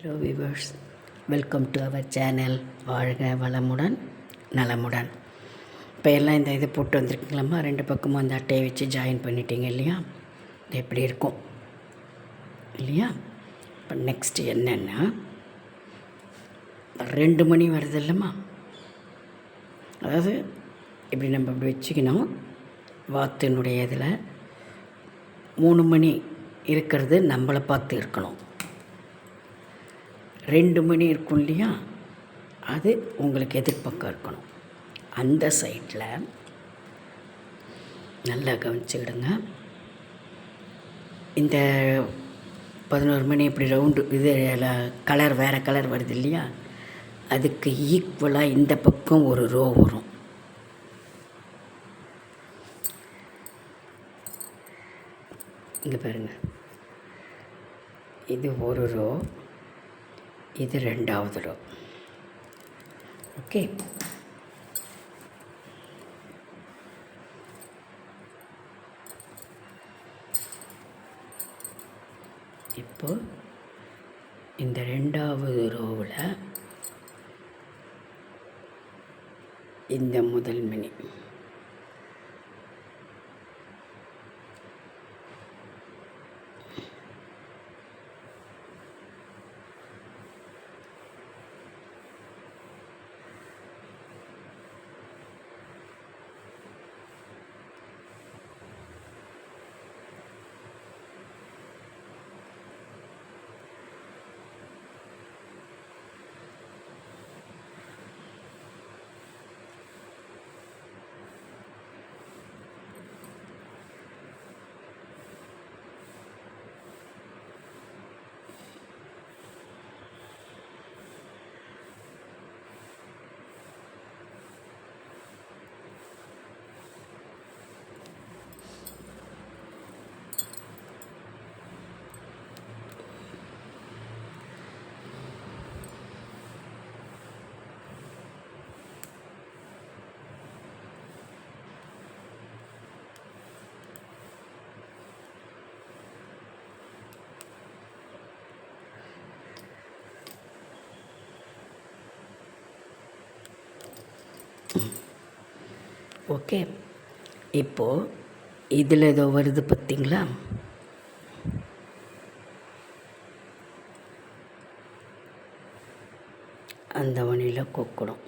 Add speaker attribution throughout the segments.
Speaker 1: Hello viewers, welcome to our channel. வாழ்க வளமுடன் நலமுடன். இப்போ எல்லாம் இந்த இது போட்டு வந்துருக்கீங்களாம்மா, 2 பக்கமும் அந்த அட்டையை வச்சு ஜாயின் பண்ணிட்டீங்க இல்லையா? இது எப்படி இருக்கும் இல்லையா? இப்போ நெக்ஸ்ட்டு என்னென்னா 2 மணி வருது இல்லைம்மா, அதாவது இப்படி நம்ம இப்படி வச்சுக்கணும். வாத்தினுடைய இதில் 3 மணி இருக்கிறது நம்மளை பார்த்து இருக்கணும். 2 மணி இருக்கும் இல்லையா, அது உங்களுக்கு எதிர்பக்கம் இருக்கணும். அந்த சைடில் நல்லா கவனிச்சுக்கிடுங்க. இந்த 11 மணி இப்படி ரவுண்டு இது கலர் வேறு கலர் வருது இல்லையா, அதுக்கு ஈக்குவலாக இந்த பக்கம் ஒரு ரோ வரும். இங்கே பாருங்கள், இது ஒரு ரோ, இது 2வது ரோ. ஓகே, இப்போ இந்த 2வது ரோவில் இந்த முதல் மணி ஓகே. இப்போது இதில் ஏதோ வருது பார்த்திங்களா, அந்த மணியில் கொக்கணும்.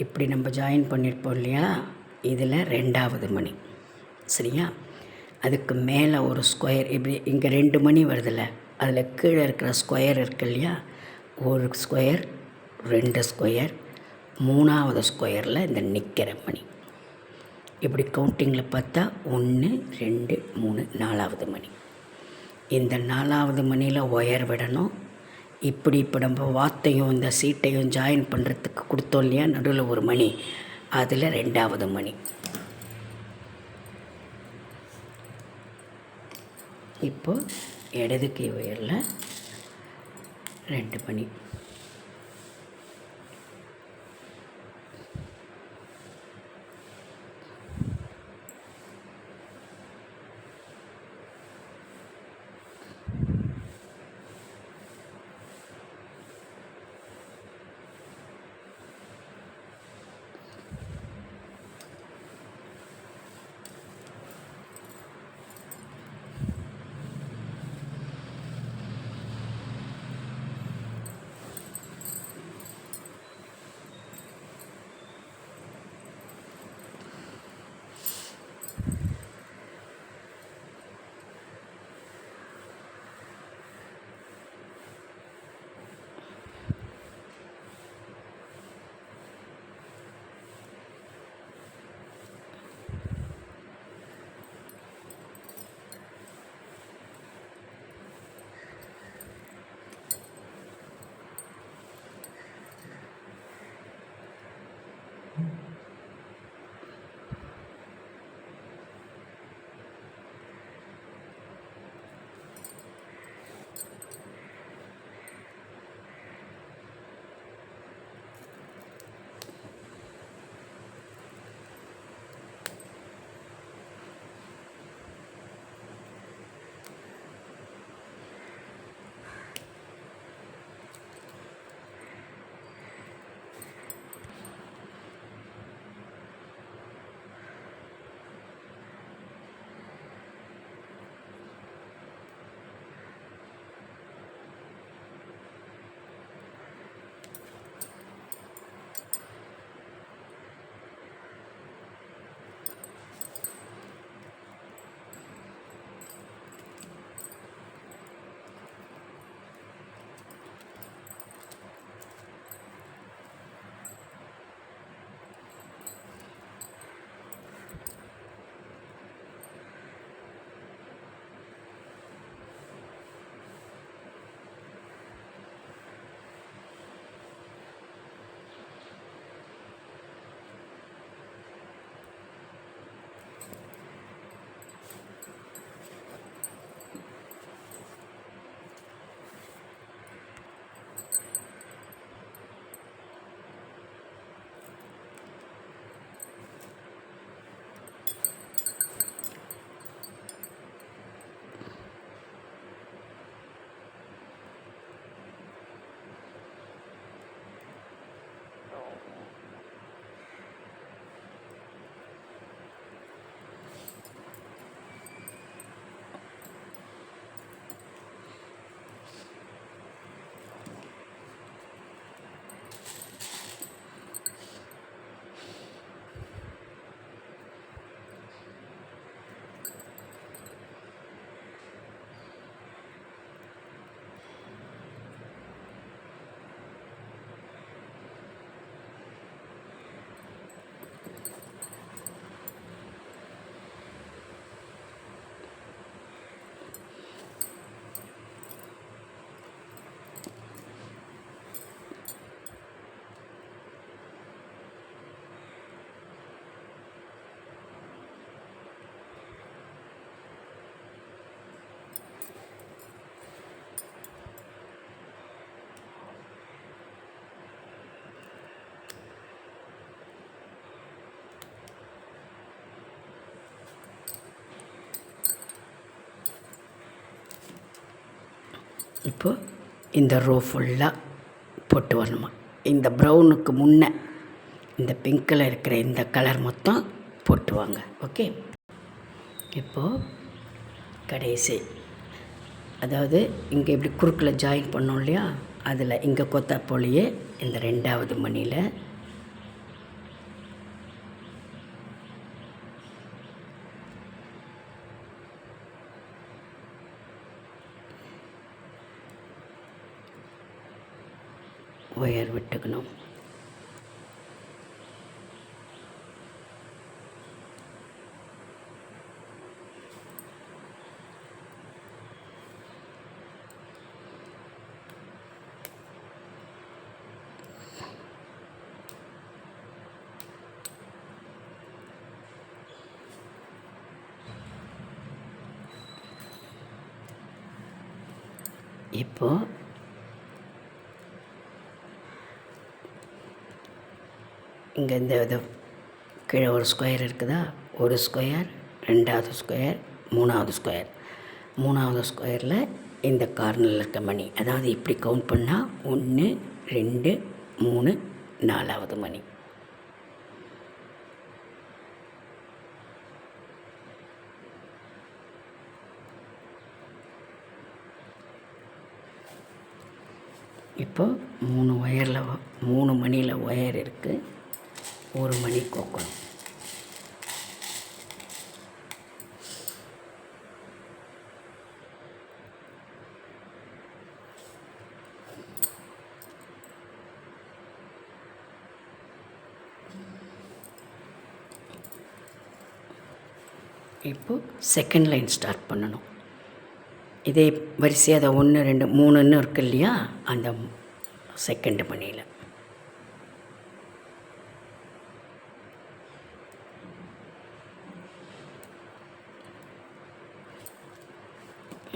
Speaker 1: இப்படி நம்ம ஜாயின் பண்ணியிருப்போம் இல்லையா, இதில் 2வது மணி சரியா. அதுக்கு மேலே ஒரு ஸ்கொயர், இப்படி இங்கே 2 மணி வருதில்ல, அதில் கீழே இருக்கிற ஸ்கொயர் இருக்கு இல்லையா, ஒரு ஸ்கொயர், 2 ஸ்கொயர், 3வது ஸ்கொயரில் இந்த நிற்கிற மணி. இப்படி கவுண்டிங்கில் பார்த்தா 1 2 3 4வது மணி. இந்த 4வது மணியில் ஒயர் விடணும். இப்படி இப்போ நம்ம வாத்தையும் இந்த சீட்டையும் ஜாயின் பண்ணுறதுக்கு கொடுத்தோம் இல்லையா, நடுவில் ஒரு மணி, அதில் 2வது மணி. இப்போது இடது கை ஒயரில் 2 மணி. இப்போது இந்த ரோ ஃபுல்லாக போட்டு வரணுமா. இந்த ப்ரௌனுக்கு முன்னே இந்த பிங்க்கில் இருக்கிற இந்த கலர் மொத்தம் போட்டுவாங்க. ஓகே. இப்போது கடைசி, அதாவது இங்கே இப்படி குறுக்கில் ஜாயின் பண்ணோம் இல்லையா, அதில் இங்கே கொத்தா போலியே இந்த 2வது மணியில் ஒயர் விட்டுக்கணும். இப்போது இங்கே இந்த இது கீழே ஒரு ஸ்கொயர் இருக்குதா, ஒரு ஸ்கொயர், 2வது ஸ்கொயர், 3வது ஸ்கொயர். 3வது ஸ்கொயரில் இந்த கார்னரில் இருக்க மணி, அதாவது இப்படி கவுண்ட் பண்ணால் 1 2 3 4வது மணி. இப்போ 3 ஒயரில் 3 மணியில் ஒயர் இருக்குது, ஒரு மணி கோக்கணும். இப்போ செகண்ட் லைன் ஸ்டார்ட் பண்ணணும். இதே வரிசையாக அதை 1 2 3ன்னு இருக்கு இல்லையா, அந்த செகண்ட் மணியில்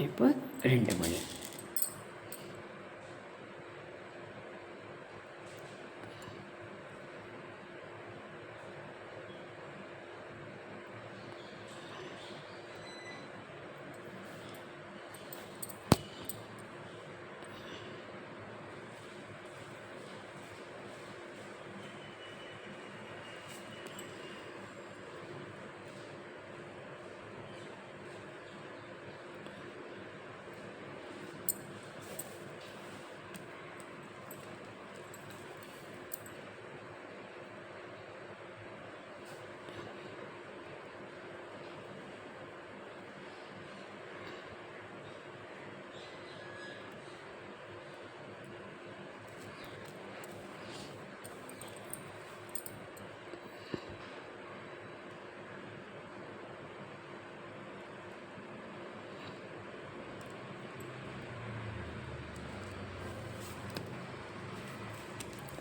Speaker 1: இப்போ 2 மணி.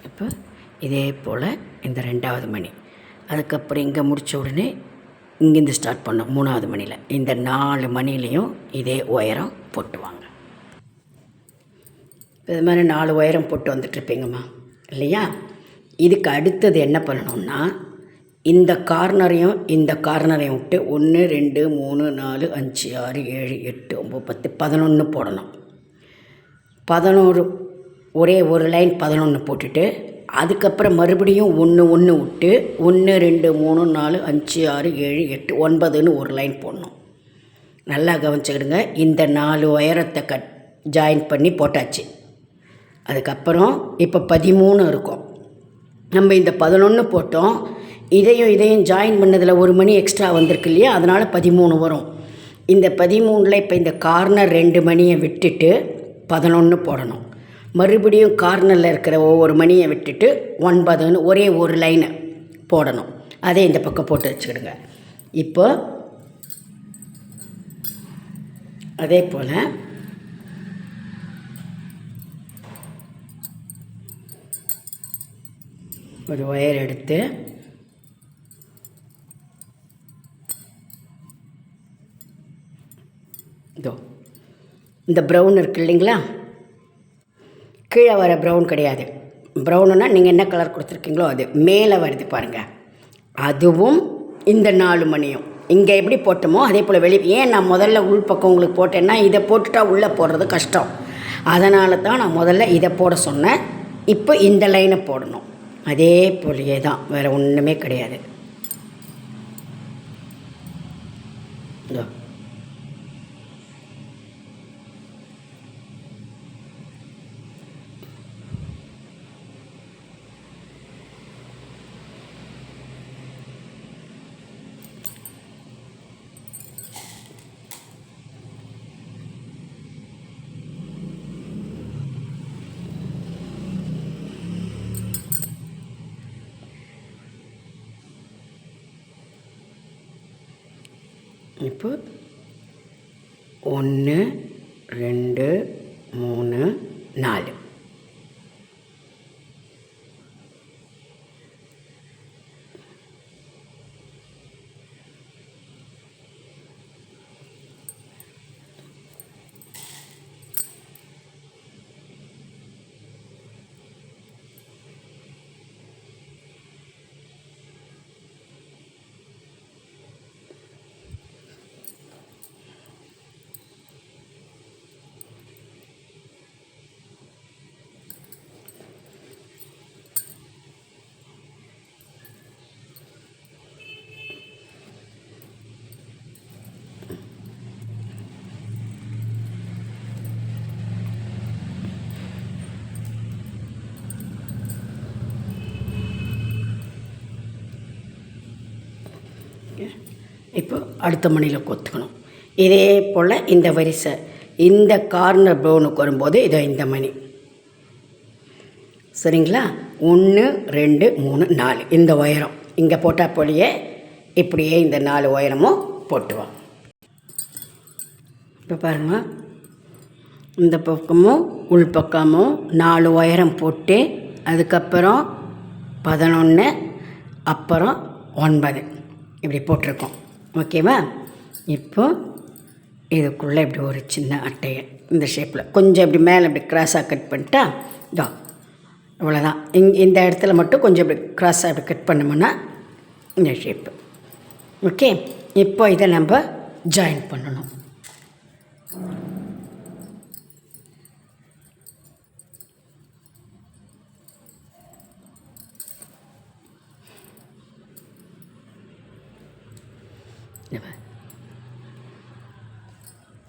Speaker 1: இப்போ இதே போல் இந்த 2வது மணி, அதுக்கப்புறம் இங்கே முடித்த உடனே இங்கேருந்து ஸ்டார்ட் பண்ணோம் 3வது மணியில். இந்த 4 மணிலையும் இதே உயரம் போட்டுவாங்க. இது மாதிரி 4 உயரம் போட்டு வந்துட்டுருப்பீங்கம்மா இல்லையா. இதுக்கு அடுத்தது என்ன பண்ணணும்னா, இந்த கார்னரையும் இந்த கார்னரையும் விட்டு 1 2 3 4 5 6 7 8 9 10 11 போடணும். 11 ஒரே ஒரு லைன் 11 போட்டுட்டு அதுக்கப்புறம் மறுபடியும் 1 1 விட்டு 1 2 3 4 5 6 7 8 9ன்னு ஒரு லைன் போடணும். நல்லா கவனிச்சுக்கிடுங்க. இந்த 4 உயரத்தை ஜாயின் பண்ணி போட்டாச்சு. அதுக்கப்புறம் இப்போ 13 இருக்கும். நம்ம இந்த 11 போட்டோம், இதையும் ஜாயின் பண்ணதில் ஒரு மணி எக்ஸ்ட்ரா வந்திருக்கு இல்லையா, அதனால் 13 வரும். இந்த 13ல் இப்போ இந்த கார்னர் 2 மணியை விட்டுட்டு 11 போடணும். மறுபடியும் கார்னரில் இருக்கிற ஒவ்வொரு மணியை விட்டுட்டு 9ன்னு ஒரே ஒரு லைனை போடணும். அதே இந்த பக்கம் போட்டு வச்சுக்கிடுங்க. இப்போ அதே போல் ஒரு ஒயர் எடுத்து இதோ இந்த ப்ரௌன் இருக்குது இல்லைங்களா, கீழே வர ப்ரௌன் கிடையாது. ப்ரௌனுன்னா நீங்கள் என்ன கலர் கொடுத்துருக்கீங்களோ அது மேலே வருது பாருங்கள். அதுவும் இந்த 4 மணியும் இங்கே எப்படி போட்டோமோ அதே போல் வெளியே. ஏன் நான் முதல்ல உள் பக்கம் உங்களுக்கு போட்டேன்னா, இதை போட்டுட்டா உள்ளே போடுறது கஷ்டம். அதனால தான் நான் முதல்ல இதை போட சொன்னேன். இப்போ இந்த லைனை போடணும். அதே போலயே தான், வேறு ஒன்றுமே கிடையாது. இதோ இப்போ 1 2 3 4. இப்போ அடுத்த மணியில் கொத்துக்கணும். இதே போல் இந்த வரிசை இந்த கார்னர் ப்ரௌனுக்கு வரும்போது இதை இந்த மணி, சரிங்களா? 1 2 3 4 இந்த உயரம் இங்கே போட்டால் போலியே இப்படியே இந்த 4 உயரமும் போட்டுவோம். இப்போ பாருங்கள், இந்த பக்கமும் உள் பக்கமும் 4 உயரம் போட்டு அதுக்கப்புறம் 11 அப்புறம் 9 இப்படி போட்டிருக்கோம். ஓகேவா? இப்போ இதுக்குள்ளே இப்படி ஒரு சின்ன அட்டையை இந்த ஷேப்பில் கொஞ்சம் இப்படி மேலே இப்படி கிராஸாக கட் பண்ணிட்டா இதோ இவ்வளோதான். இந்த இடத்துல மட்டும் கொஞ்சம் இப்படி கிராஸாக இப்படி கட் பண்ணோம்னா இந்த ஷேப்பு. ஓகே, இப்போ இதை நம்ம ஜாயின் பண்ணணும்.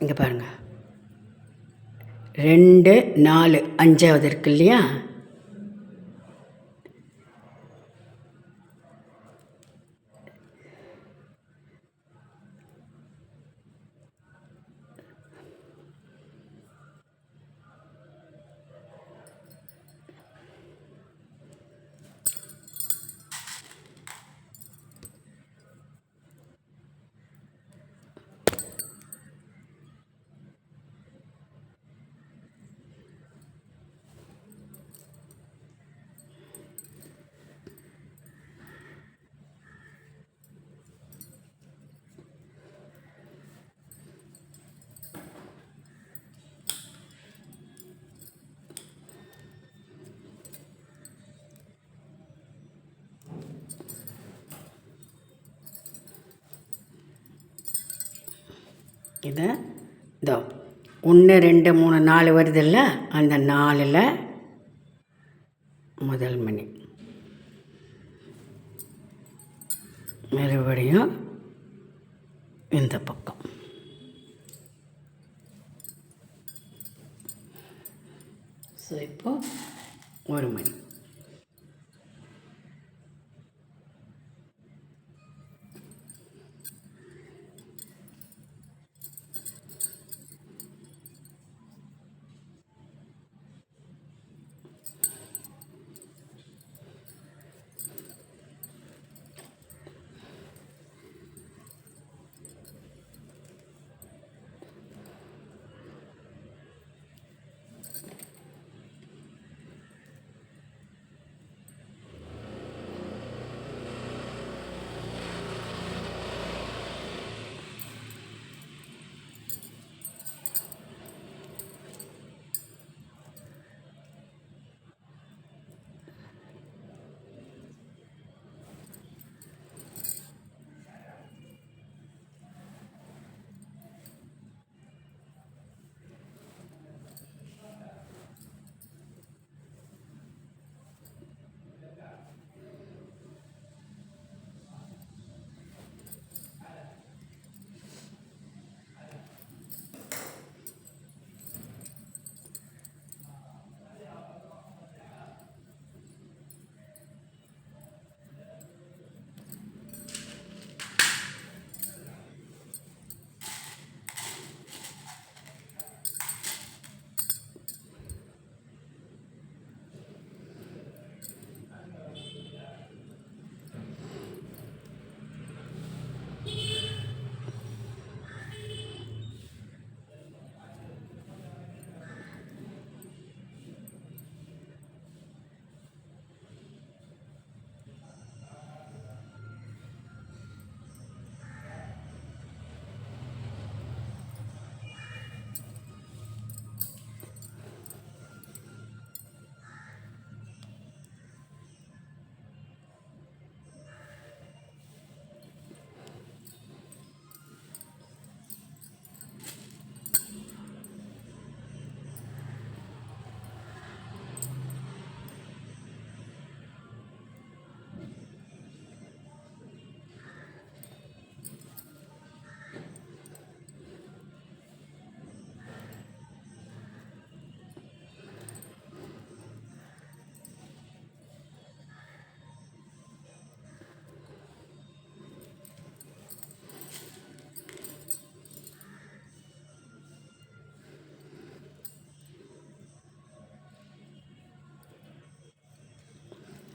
Speaker 1: இங்கே பாருங்கள், 2 4 5வது இருக்கு இல்லையா? இதை இதோ 1 2 3 4 வருதில்ல, அந்த 4ல் முதல் மணி மறுபடியும் இந்த பக்கம். ஸோ இப்போ ஒரு மணி.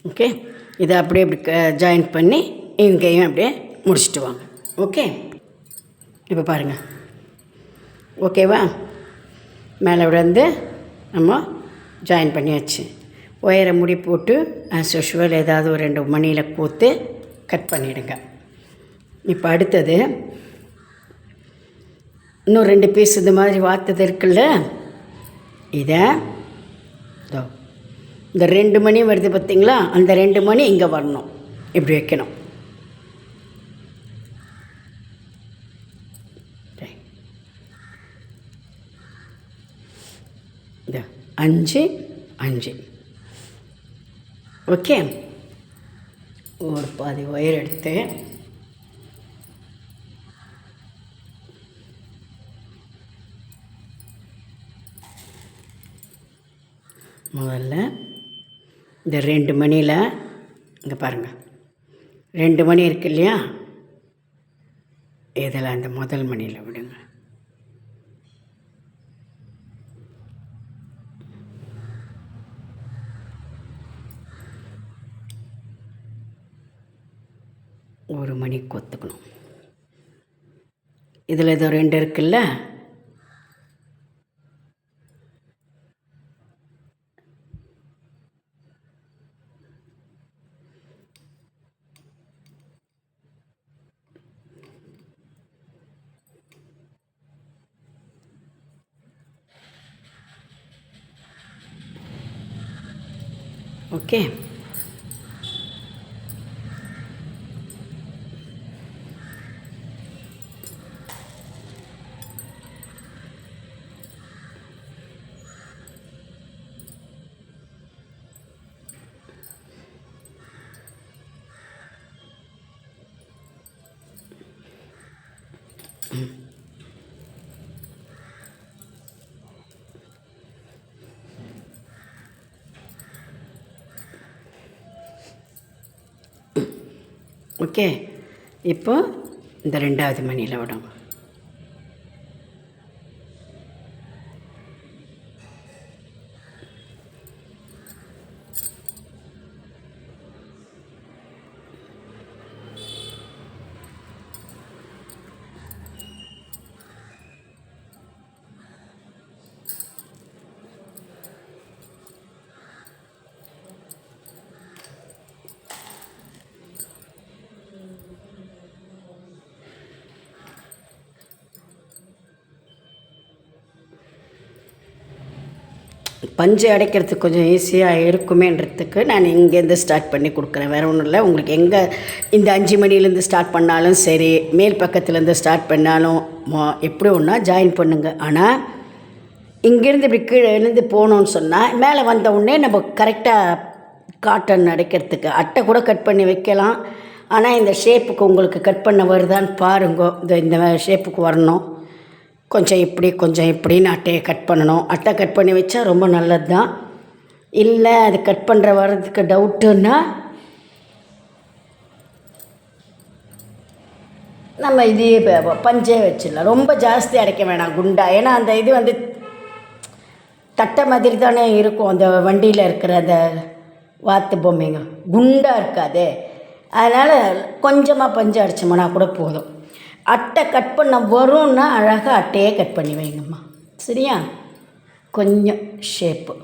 Speaker 1: ஓகே, இதை அப்படியே அப்படி ஜாயின் பண்ணி இங்கேயும் அப்படியே முடிச்சுட்டு வாங்க. ஓகே, இப்போ பாருங்கள். ஓகேவா? மேலே விழுந்து நம்ம ஜாயின் பண்ணியாச்சு. ஒயரை முடி போட்டு ஆஸ் யூஷுவல் ஏதாவது ஒரு 2 மணியில் கோர்த்து கட் பண்ணிவிடுங்க. இப்போ அடுத்தது இன்னும் 2 பீஸ் இது மாதிரி வார்த்தது இருக்குல்ல, இதை இந்த 2 மணி வருது பார்த்திங்களா, அந்த 2 மணி இங்கே வரணும். இப்படி வைக்கணும். இந்த 5 5. ஓகே, ஒரு பாதி ஒயர் எடுத்து முதல்ல இந்த 2 மணியில் இங்கே பாருங்கள், 2 மணி இருக்கு இல்லையா, இதில் அந்த முதல் மணியில் விடுங்க. ஒரு மணி கொத்துக்கணும். இதில் ஏதோ 2 இருக்குல்ல, ஓகே. ஓகே, இப்போ இந்த 2வது மணியில் விடுங்க. பஞ்சு அடைக்கிறதுக்கு கொஞ்சம் ஈஸியாக இருக்குமேன்றதுக்கு நான் இங்கேருந்து ஸ்டார்ட் பண்ணி கொடுக்குறேன். வேறு ஒன்றும் இல்லை. உங்களுக்கு எங்கே இந்த 5 மணிலேருந்து ஸ்டார்ட் பண்ணாலும் சரி, மேல் பக்கத்துலேருந்து ஸ்டார்ட் பண்ணாலும் எப்படி ஒன்றா ஜாயின் பண்ணுங்கள். ஆனால் இங்கேருந்து இப்படி கீழே எழுந்து போகணுன்னு சொன்னால் மேலே வந்த உடனே நம்ம கரெக்டாக காட்டன் அடைக்கிறதுக்கு அட்டை கூட கட் பண்ணி வைக்கலாம். ஆனால் இந்த ஷேப்புக்கு உங்களுக்கு கட் பண்ண வருதான்னு பாருங்க. இந்த ஷேப்புக்கு வரணும். கொஞ்சம் இப்படி கொஞ்சம் இப்படின்னு அட்டையை கட் பண்ணணும். அட்டை கட் பண்ணி வச்சா ரொம்ப நல்லது தான். இல்லை அது கட் பண்ணுற வர்றதுக்கு டவுட்டுன்னா நம்ம இதையே பஞ்சே வச்சிடலாம். ரொம்ப ஜாஸ்தி அடைக்க வேணாம் குண்டா. ஏன்னா அந்த இது வந்து தட்டை மாதிரி தானே இருக்கும். அந்த வண்டியில் இருக்கிற அந்த வாத்து பொம்மைங்க குண்டாக இருக்காது. அதனால் கொஞ்சமாக பஞ்சு அடிச்சோம்னா கூட போதும். அட்டை கட் பண்ண வரும்னா அழகாக அட்டையே கட் பண்ணி வைங்கம்மா. சரியா? கொஞ்சம் ஷேப்பு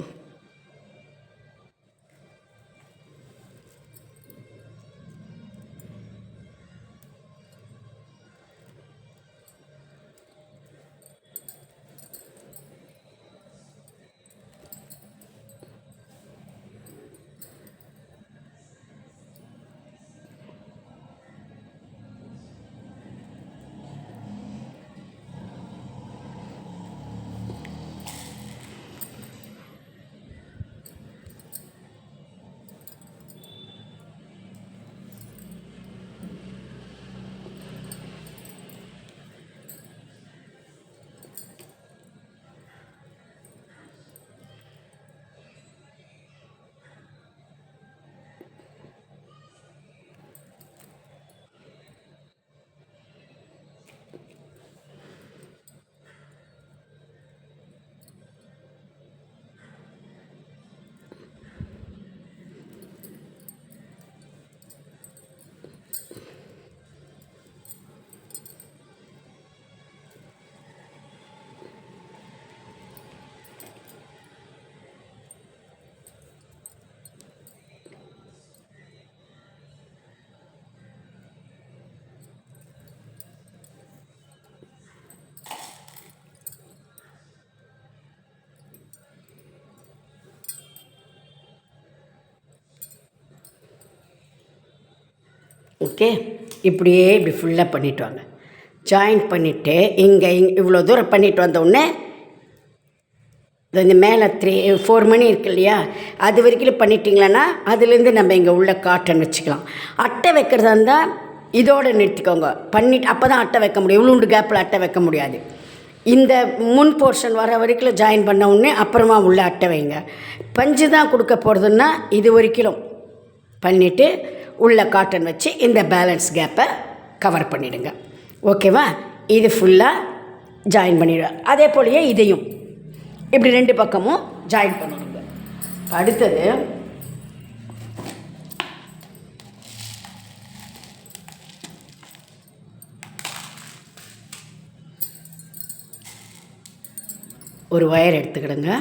Speaker 1: ஓகே, இப்படி ஃபுல்லாக பண்ணிவிட்டு வாங்க. ஜாயின் பண்ணிவிட்டு இங்கே இவ்வளோ தூரம் பண்ணிவிட்டு வந்தோடனே இந்த மேலே 4 மணி இருக்கு இல்லையா, அது வரைக்கும் பண்ணிட்டீங்களன்னா அதுலேருந்து நம்ம இங்கே உள்ள காட்டன் வச்சுக்கலாம். அட்டை வைக்கிறதா இருந்தால் இதோடு நிறுத்திக்கோங்க. பண்ணிட்டு அப்போ தான் அட்டை வைக்க முடியும். இவ்வளோண்டு கேப்பில் அட்டை வைக்க முடியாது. இந்த முன் போர்ஷன் வர வரைக்கும் ஜாயின் பண்ண உடனே அப்புறமா உள்ள அட்டை வைங்க. பஞ்சு தான் கொடுக்க போகிறதுன்னா இது வரைக்கும் பண்ணிவிட்டு உள்ள காட்டன் வச்சு இந்த பேலன்ஸ் கேப்பை கவர் பண்ணிவிடுங்க. ஓகேவா? இது ஃபுல்லாக ஜாயின் பண்ணிவிடுவேன். அதே போலயே இதையும் இப்படி 2 பக்கமும் ஜாயின் பண்ணிடுங்க. அடுத்தது ஒரு ஒயர் எடுத்துக்கிடுங்க.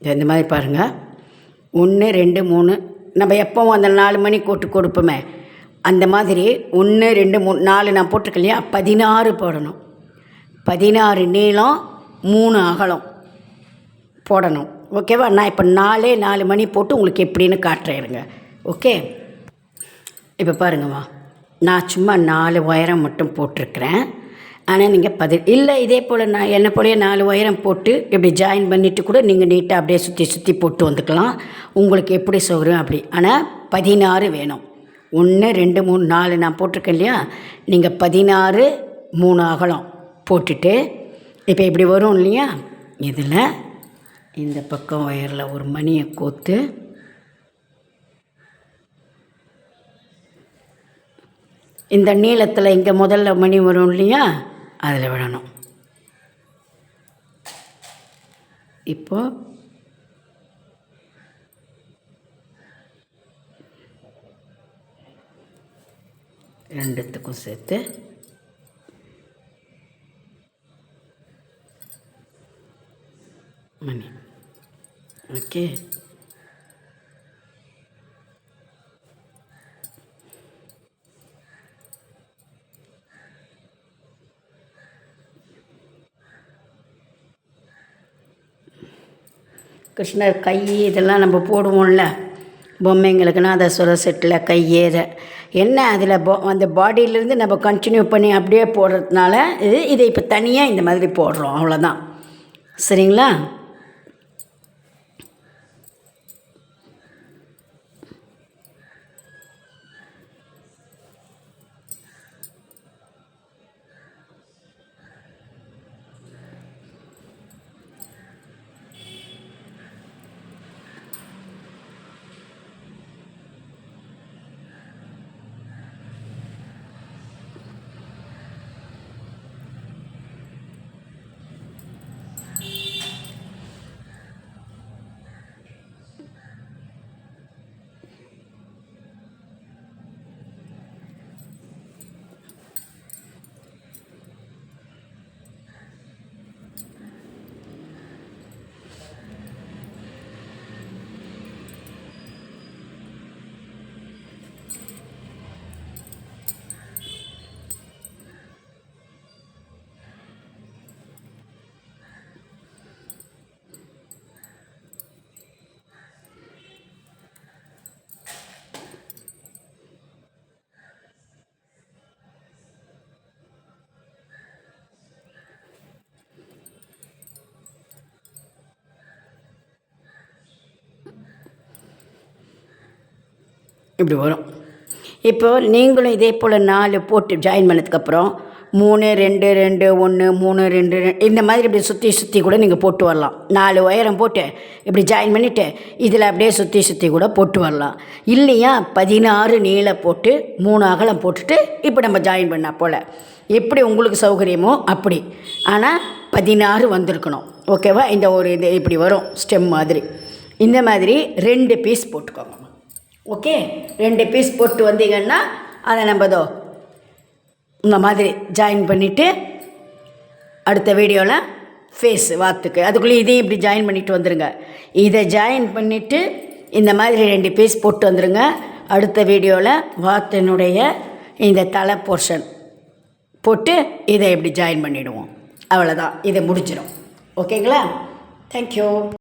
Speaker 1: இந்த மாதிரி பாருங்கள். 1 2 3 நம்ம எப்போவும் அந்த 4 மணி கோட்டு கொடுப்போமே அந்த மாதிரி 1 2 3 4 நான் போட்டிருக்கேன் இல்லையா, 16 போடணும். 16 நீளம் 3 அகலம் போடணும். ஓகேவா? நான் இப்போ 4 மணி போட்டு உங்களுக்கு எப்படின்னு காட்டுறேருங்க. ஓகே, இப்போ பாருங்கம்மா, நான் சும்மா 4 உயரம் மட்டும் போட்டிருக்கிறேன். ஆனால் நீங்கள் இல்லை இதே போல் நான் என்னை போலேயே 4 உயரம் போட்டு இப்படி ஜாயின் பண்ணிவிட்டு கூட நீங்கள் நீட்டாக அப்படியே சுற்றி போட்டு வந்துக்கலாம். உங்களுக்கு எப்படி சௌகரியம் அப்படி. ஆனால் 16 வேணும். 1 2 3 4 நான் போட்டிருக்கேன் இல்லையா, நீங்கள் 16 3 அகலம் போட்டுட்டு இப்போ இப்படி வரும் இல்லையா, இதில் இந்த பக்கம் ஒயரில் ஒரு மணியை கோத்து இந்த நீளத்தில் இங்கே முதல்ல மணி வரும் இல்லையா, அதில் விடணும். இப்போது ரெண்டுத்துக்கும் சேர்த்து மணி. ஓகே, கிருஷ்ணர் கை இதெல்லாம் நம்ம போடுவோம்ல பொம்மைங்களுக்குன்னா அதை செட்டில் கையேற என்ன அதில் அந்த பாடியிலேருந்து நம்ம கண்டினியூ பண்ணி அப்படியே போடுறதுனால இதை இப்போ தனியாக இந்த மாதிரி போடுறோம், அவ்வளோதான். சரிங்களா? இப்படி வரும். இப்போது நீங்களும் இதே போல் 4 போட்டு ஜாயின் பண்ணதுக்கப்புறம் 3 2 2 1 3 2 2 இந்த மாதிரி இப்படி சுற்றி கூட நீங்கள் போட்டு வரலாம். 4 உயரம் போட்டு இப்படி ஜாயின் பண்ணிவிட்டு இதில் அப்படியே சுற்றி கூட போட்டு வரலாம். இல்லையா 16 நீளம் போட்டு 3 அகலம் போட்டுட்டு இப்போ நம்ம ஜாயின் பண்ணால் போல் எப்படி உங்களுக்கு சௌகரியமோ அப்படி. ஆனால் 16 வந்திருக்கணும். ஓகேவா? இந்த ஒரு இது இப்படி வரும் ஸ்டெம் மாதிரி. இந்த மாதிரி 2 பீஸ் போட்டுக்கோங்க. ஓகே, 2 பீஸ் போட்டு வந்தீங்கன்னா அதை நம்ம இந்த மாதிரி ஜாயின் பண்ணிவிட்டு அடுத்த வீடியோவில் ஃபேஸ் வாத்துக்கு அதுக்குள்ளே இதையும் இப்படி ஜாயின் பண்ணிவிட்டு வந்துடுங்க. இதை ஜாயின் பண்ணிவிட்டு இந்த மாதிரி 2 பீஸ் போட்டு வந்துடுங்க. அடுத்த வீடியோவில் வாத்தினுடைய இந்த தலை போர்ஷன் போட்டு இதை இப்படி ஜாயின் பண்ணிவிடுவோம். அவ்வளோதான், இதை முடிச்சிடும். ஓகேங்களா? தேங்க்யூ.